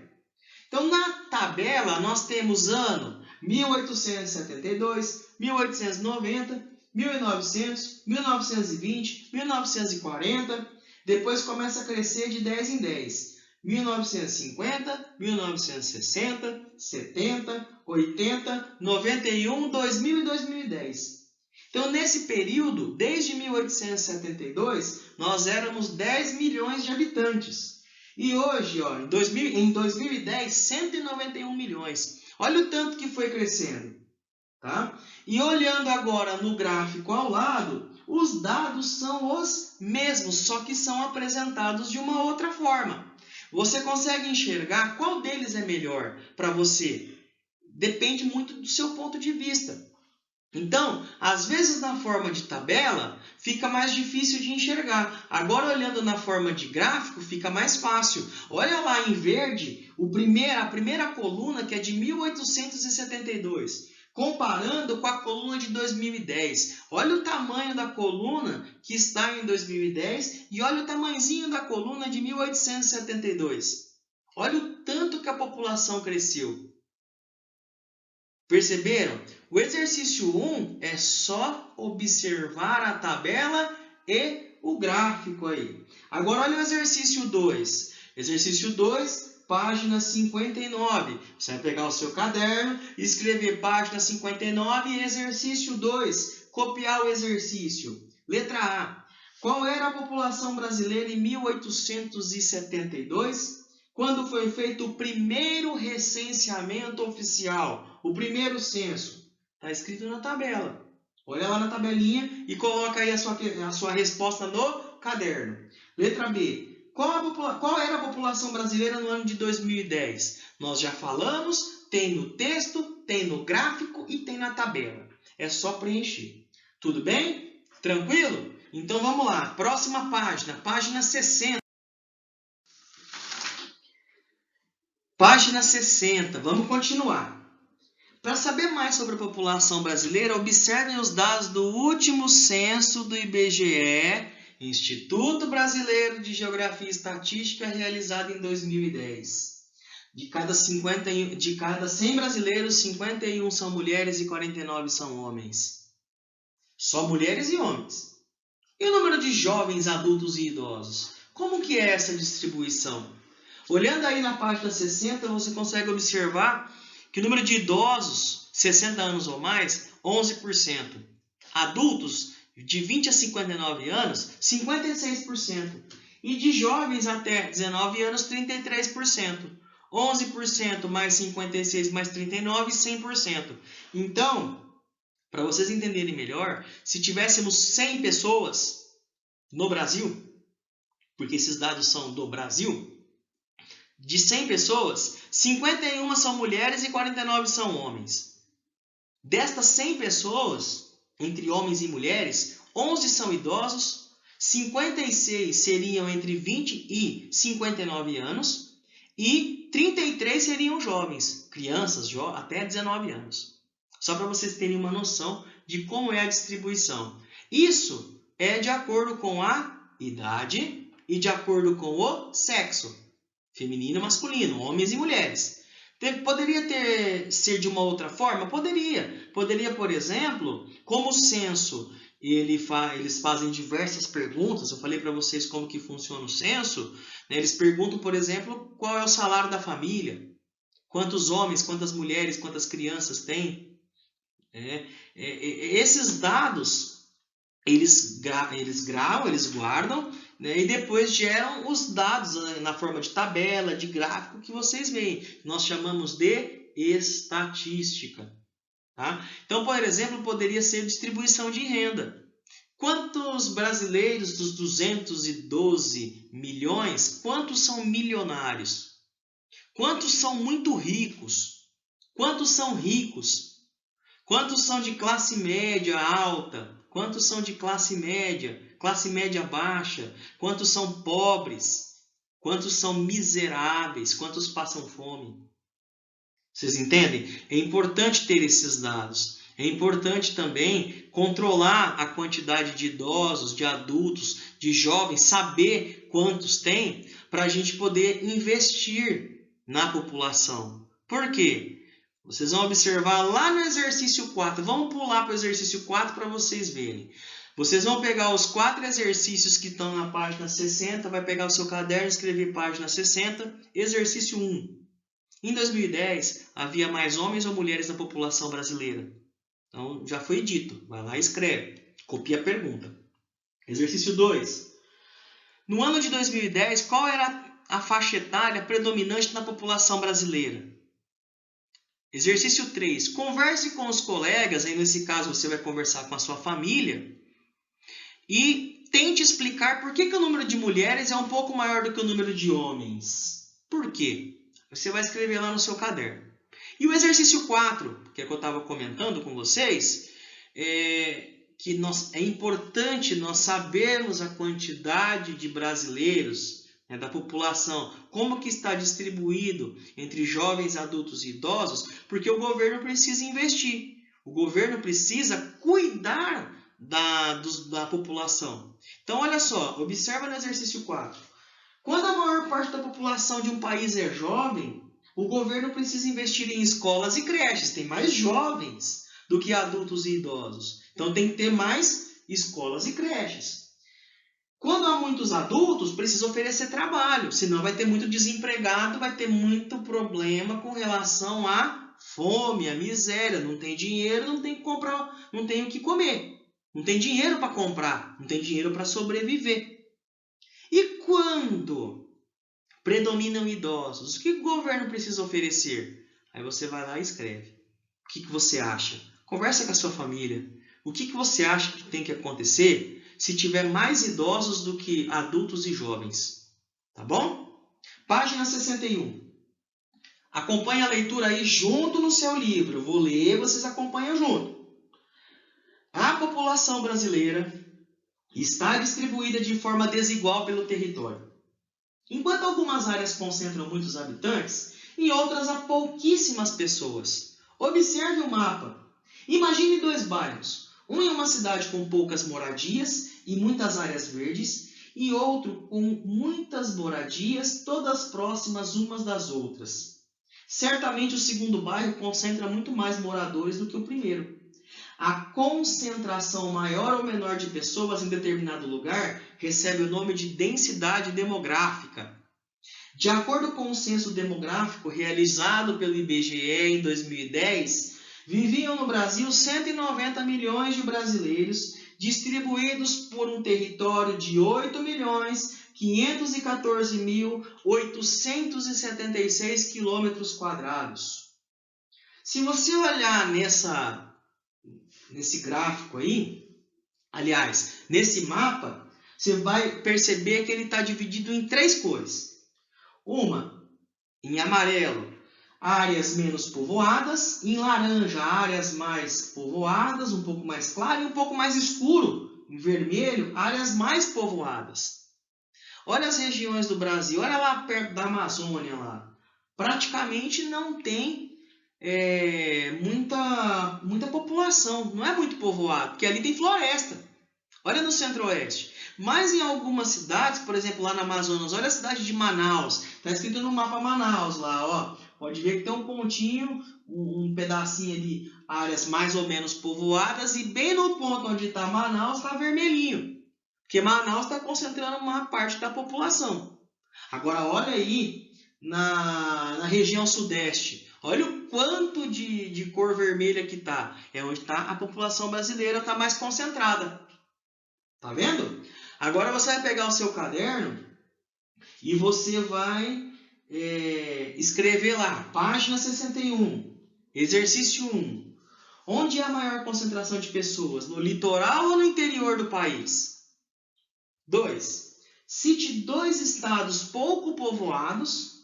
Então, na tabela, nós temos ano 1872, 1890, 1900, 1920, 1940. Depois começa a crescer de 10 em 10. 1950, 1960, 70, 80, 91, 2000 e 2010. Então, nesse período, desde 1872, nós éramos 10 milhões de habitantes. E hoje, ó, em 2010, 191 milhões. Olha o tanto que foi crescendo. Tá? E olhando agora no gráfico ao lado, os dados são os mesmos, só que são apresentados de uma outra forma. Você consegue enxergar qual deles é melhor para você? Depende muito do seu ponto de vista. Então, às vezes na forma de tabela fica mais difícil de enxergar. Agora, olhando na forma de gráfico, fica mais fácil. Olha lá em verde, a primeira coluna, que é de 1872, comparando com a coluna de 2010. Olha o tamanho da coluna que está em 2010 e olha o tamanhozinho da coluna de 1872. Olha o tanto que a população cresceu. Perceberam? O exercício 1 é só observar a tabela e o gráfico aí. Agora, olha o exercício 2. Exercício 2, página 59. Você vai pegar o seu caderno e escrever página 59 e exercício 2. Copiar o exercício. Letra A. Qual era a população brasileira em 1872? Quando foi feito o primeiro recenseamento oficial, o primeiro censo? Está escrito na tabela. Olha lá na tabelinha e coloca aí a sua resposta no caderno. Letra B. Qual era a população brasileira no ano de 2010? Nós já falamos, tem no texto, tem no gráfico e tem na tabela. É só preencher. Tudo bem? Tranquilo? Então vamos lá. Próxima página, página 60. Página 60, vamos continuar. Para saber mais sobre a população brasileira, observem os dados do último censo do IBGE, Instituto Brasileiro de Geografia e Estatística, realizado em 2010. De cada 100 brasileiros, 51 são mulheres e 49 são homens. Só mulheres e homens. E o número de jovens, adultos e idosos? Como que é essa distribuição? Olhando aí na página 60, você consegue observar que o número de idosos, 60 anos ou mais, 11%. Adultos, de 20 a 59 anos, 56%. E de jovens até 19 anos, 33%. 11% mais 56 mais 39, 100%. Então, para vocês entenderem melhor, se tivéssemos 100 pessoas no Brasil, porque esses dados são do Brasil, de 100 pessoas, 51 são mulheres e 49 são homens. Destas 100 pessoas, entre homens e mulheres, 11 são idosos, 56 seriam entre 20 e 59 anos e 33 seriam jovens, crianças até 19 anos. Só para vocês terem uma noção de como é a distribuição. Isso é de acordo com a idade e de acordo com o sexo. Feminino e masculino, homens e mulheres. Poderia ser de uma outra forma? Poderia. Poderia, por exemplo, como o censo, eles fazem diversas perguntas. Eu falei para vocês como que funciona o censo. Né? Eles perguntam, por exemplo, qual é o salário da família. Quantos homens, quantas mulheres, quantas crianças tem. Esses dados, eles gravam, eles guardam, né? E depois geram os dados, né, na forma de tabela, de gráfico que vocês veem. Nós chamamos de estatística. Tá? Então, por exemplo, poderia ser distribuição de renda. Quantos brasileiros dos 212 milhões, quantos são milionários? Quantos são muito ricos? Quantos são ricos? Quantos são de classe média alta? Quantos são de classe média baixa? Quantos são pobres? Quantos são miseráveis? Quantos passam fome? Vocês entendem? É importante ter esses dados. É importante também controlar a quantidade de idosos, de adultos, de jovens, saber quantos tem, para a gente poder investir na população. Por quê? Vocês vão observar lá no exercício 4. Vamos pular para o exercício 4 para vocês verem. Vocês vão pegar os 4 exercícios que estão na página 60, vai pegar o seu caderno e escrever página 60, exercício 1. Em 2010, havia mais homens ou mulheres na população brasileira? Então, já foi dito. Vai lá e escreve. Copia a pergunta. Exercício 2. No ano de 2010, qual era a faixa etária predominante na população brasileira? Exercício 3. Converse com os colegas, aí nesse caso você vai conversar com a sua família, e tente explicar por que o número de mulheres é um pouco maior do que o número de homens. Por quê? Você vai escrever lá no seu caderno. E o exercício 4, que é o que eu estava comentando com vocês, que é importante nós sabermos a quantidade de brasileiros, né, da população, como que está distribuído entre jovens, adultos e idosos, porque o governo precisa investir. O governo precisa cuidar da população. Então, olha só, observa no exercício 4. Quando a maior parte da população de um país é jovem, o governo precisa investir em escolas e creches. Tem mais jovens do que adultos e idosos. Então, tem que ter mais escolas e creches. Quando há muitos adultos, precisa oferecer trabalho. Senão vai ter muito desempregado, vai ter muito problema com relação à fome, à miséria. Não tem dinheiro, não tem que comprar, não tem o que comer. Não tem dinheiro para comprar, não tem dinheiro para sobreviver. E quando predominam idosos, o que o governo precisa oferecer? Aí você vai lá e escreve. O que você acha? Conversa com a sua família. O que você acha que tem que acontecer se tiver mais idosos do que adultos e jovens? Tá bom? Página 61. Acompanhe a leitura aí junto no seu livro. Eu vou ler, vocês acompanham junto. A população brasileira está distribuída de forma desigual pelo território. Enquanto algumas áreas concentram muitos habitantes, em outras há pouquíssimas pessoas. Observe o mapa. Imagine 2 bairros. Um em uma cidade com poucas moradias e muitas áreas verdes, e outro com muitas moradias, todas próximas umas das outras. Certamente o segundo bairro concentra muito mais moradores do que o primeiro. A concentração maior ou menor de pessoas em determinado lugar recebe o nome de densidade demográfica. De acordo com o censo demográfico realizado pelo IBGE em 2010, viviam no Brasil 190 milhões de brasileiros, distribuídos por um território de 8.514.876 quilômetros². Se você olhar nesse gráfico aí, aliás, nesse mapa, você vai perceber que ele está dividido em 3 cores. Uma, em amarelo, áreas menos povoadas, em laranja, áreas mais povoadas, um pouco mais claro, e um pouco mais escuro, em vermelho, áreas mais povoadas. Olha as regiões do Brasil, olha lá perto da Amazônia, lá. Praticamente não tem muita população, não é muito povoado, porque ali tem floresta. Olha no Centro-Oeste. Mas em algumas cidades, por exemplo, lá na Amazonas, olha a cidade de Manaus. Está escrito no mapa Manaus lá, ó. Pode ver que tem um pontinho, um pedacinho ali, áreas mais ou menos povoadas, e bem no ponto onde está Manaus está vermelhinho. Porque Manaus está concentrando uma parte da população. Agora, olha aí na região sudeste. Olha o quanto de cor vermelha que está. É onde tá a população brasileira está mais concentrada. Tá vendo? Agora você vai pegar o seu caderno e você vai escrever lá, página 61, exercício 1. Onde é a maior concentração de pessoas? No litoral ou no interior do país? 2. Cite 2 estados pouco povoados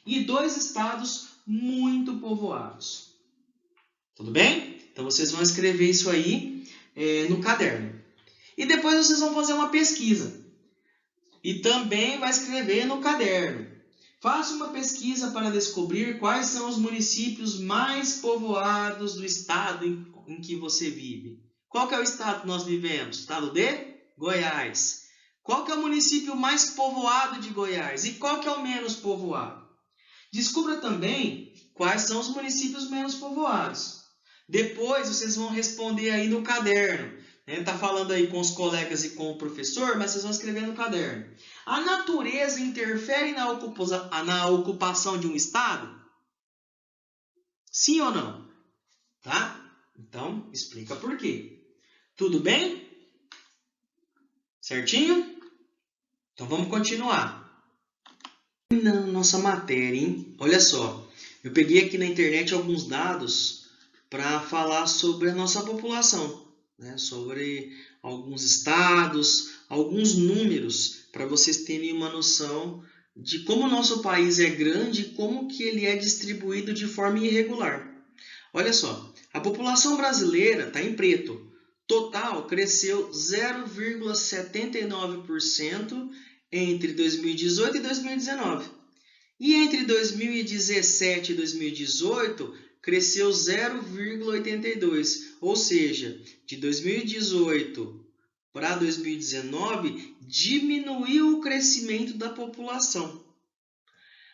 e 2 estados muito povoados. Tudo bem? Então vocês vão escrever isso aí no caderno. E depois vocês vão fazer uma pesquisa. E também vai escrever no caderno. Faça uma pesquisa para descobrir quais são os municípios mais povoados do estado em que você vive. Qual que é o estado que nós vivemos? Estado de Goiás. Qual que é o município mais povoado de Goiás? E qual que é o menos povoado? Descubra também quais são os municípios menos povoados. Depois vocês vão responder aí no caderno. Está falando aí com os colegas e com o professor, mas vocês vão escrever no caderno. A natureza interfere na ocupação de um estado? Sim ou não? Tá? Então, explica por quê. Tudo bem? Certinho? Então, vamos continuar. Na nossa matéria, hein? Olha só. Eu peguei aqui na internet alguns dados para falar sobre a nossa população. Sobre alguns estados, alguns números, para vocês terem uma noção de como o nosso país é grande e como que ele é distribuído de forma irregular. Olha só, a população brasileira está em preto. Total cresceu 0,79% entre 2018 e 2019. E entre 2017 e 2018, cresceu 0,82%, ou seja, de 2018 para 2019, diminuiu o crescimento da população.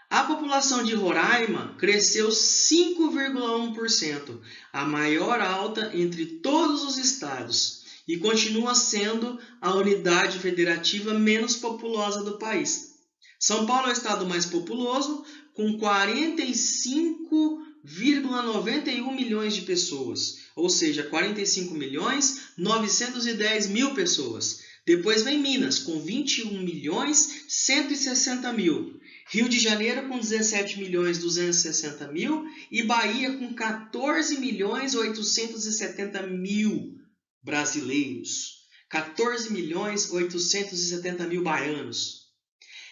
A população de Roraima cresceu 5,1%, a maior alta entre todos os estados, e continua sendo a unidade federativa menos populosa do país. São Paulo é o estado mais populoso, com 45,91 milhões de pessoas, ou seja, 45.910.000 pessoas. Depois vem Minas, com 21.160.000. Rio de Janeiro, com 17.260.000. E Bahia, com 14.870.000 brasileiros. 14.870.000 baianos.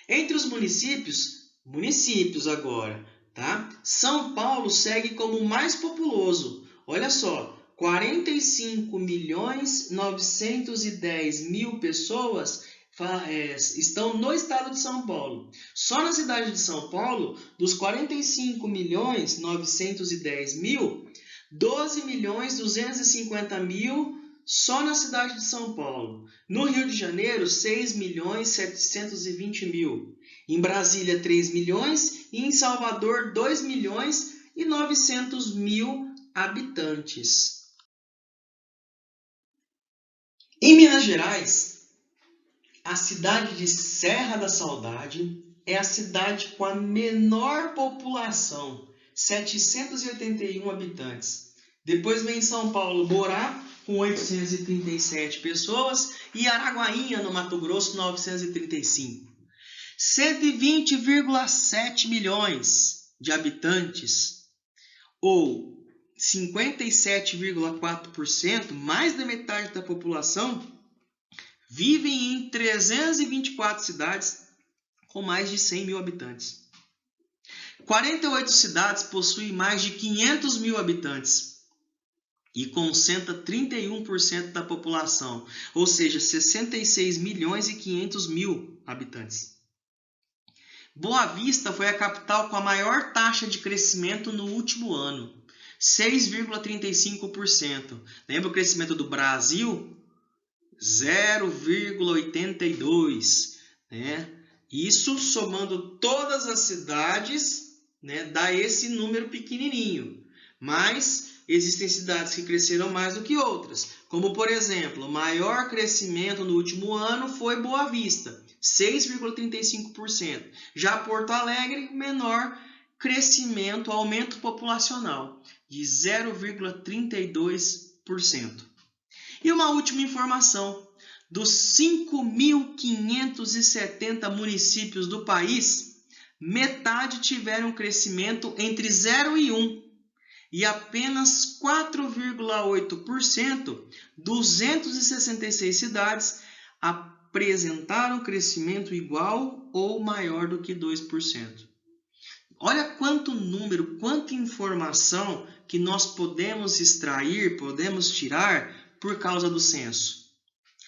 Entre os municípios agora, tá? São Paulo segue como o mais populoso. Olha só, 45.910.000 pessoas estão no estado de São Paulo. Só na cidade de São Paulo, dos 45.910.000, 12.250.000 só na cidade de São Paulo. No Rio de Janeiro, 6.720.000. Em Brasília, 3 milhões. E em Salvador, 2.900.000 habitantes. Em Minas Gerais, a cidade de Serra da Saudade é a cidade com a menor população, 781 habitantes. Depois vem São Paulo, Borá, com 837 pessoas, e Araguainha, no Mato Grosso, 935. 120,7 milhões de habitantes, ou 57,4%, mais da metade da população, vivem em 324 cidades com mais de 100 mil habitantes. 48 cidades possuem mais de 500 mil habitantes e concentra 31% da população, ou seja, 66.500.000 habitantes. Boa Vista foi a capital com a maior taxa de crescimento no último ano, 6,35%. Lembra o crescimento do Brasil? 0,82, né? Isso somando todas as cidades, né, dá esse número pequenininho. Mas existem cidades que cresceram mais do que outras. Como, por exemplo, o maior crescimento no último ano foi Boa Vista, 6,35%. Já Porto Alegre, menor crescimento, aumento populacional, de 0,32%. E uma última informação. Dos 5.570 municípios do país, metade tiveram crescimento entre 0 e 1. E apenas 4,8%, 266 cidades, apresentaram crescimento igual ou maior do que 2%. Olha quanto número, quanta informação que nós podemos extrair, podemos tirar por causa do censo.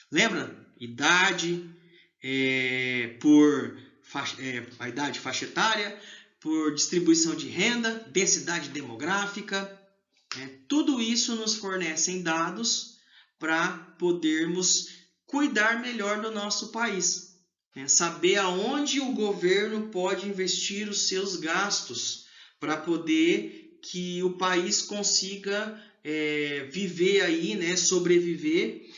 Lembra? Idade, a idade faixa etária, por distribuição de renda, densidade demográfica. Tudo isso nos fornecem dados para podermos cuidar melhor do nosso país. Saber aonde o governo pode investir os seus gastos para poder que o país consiga viver aí, né, sobreviver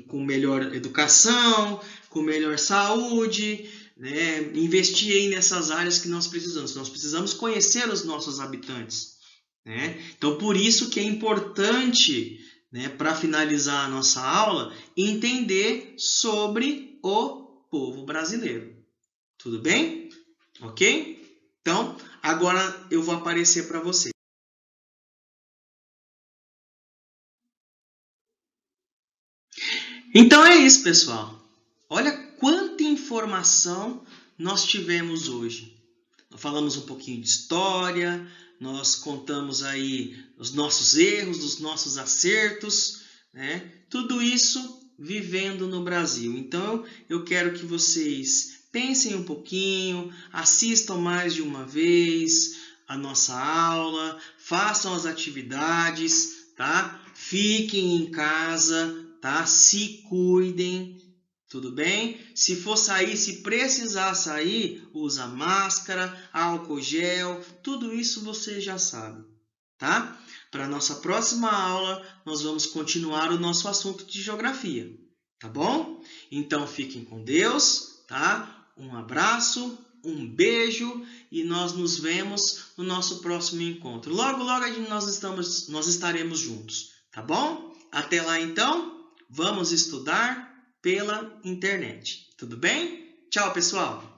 com melhor educação, com melhor saúde, né, investir aí nessas áreas que nós precisamos. Nós precisamos conhecer os nossos habitantes, né? Então, por isso que é importante, né, para finalizar a nossa aula, entender sobre o povo brasileiro. Tudo bem? Ok? Então, agora eu vou aparecer para você. Então é isso, pessoal. Olha quanta informação nós tivemos hoje. Nós falamos um pouquinho de história, nós contamos aí os nossos erros, os nossos acertos, né? Tudo isso vivendo no Brasil. Então eu quero que vocês pensem um pouquinho, assistam mais de uma vez a nossa aula, façam as atividades, tá? Fiquem em casa, tá? Se cuidem, tudo bem? Se for sair, se precisar sair, usa máscara, álcool gel, tudo isso você já sabe, tá? Para a nossa próxima aula, nós vamos continuar o nosso assunto de geografia, tá bom? Então fiquem com Deus, tá? Um abraço, um beijo e nós nos vemos no nosso próximo encontro. Logo, logo nós estaremos juntos, tá bom? Até lá então. Vamos estudar pela internet. Tudo bem? Tchau, pessoal!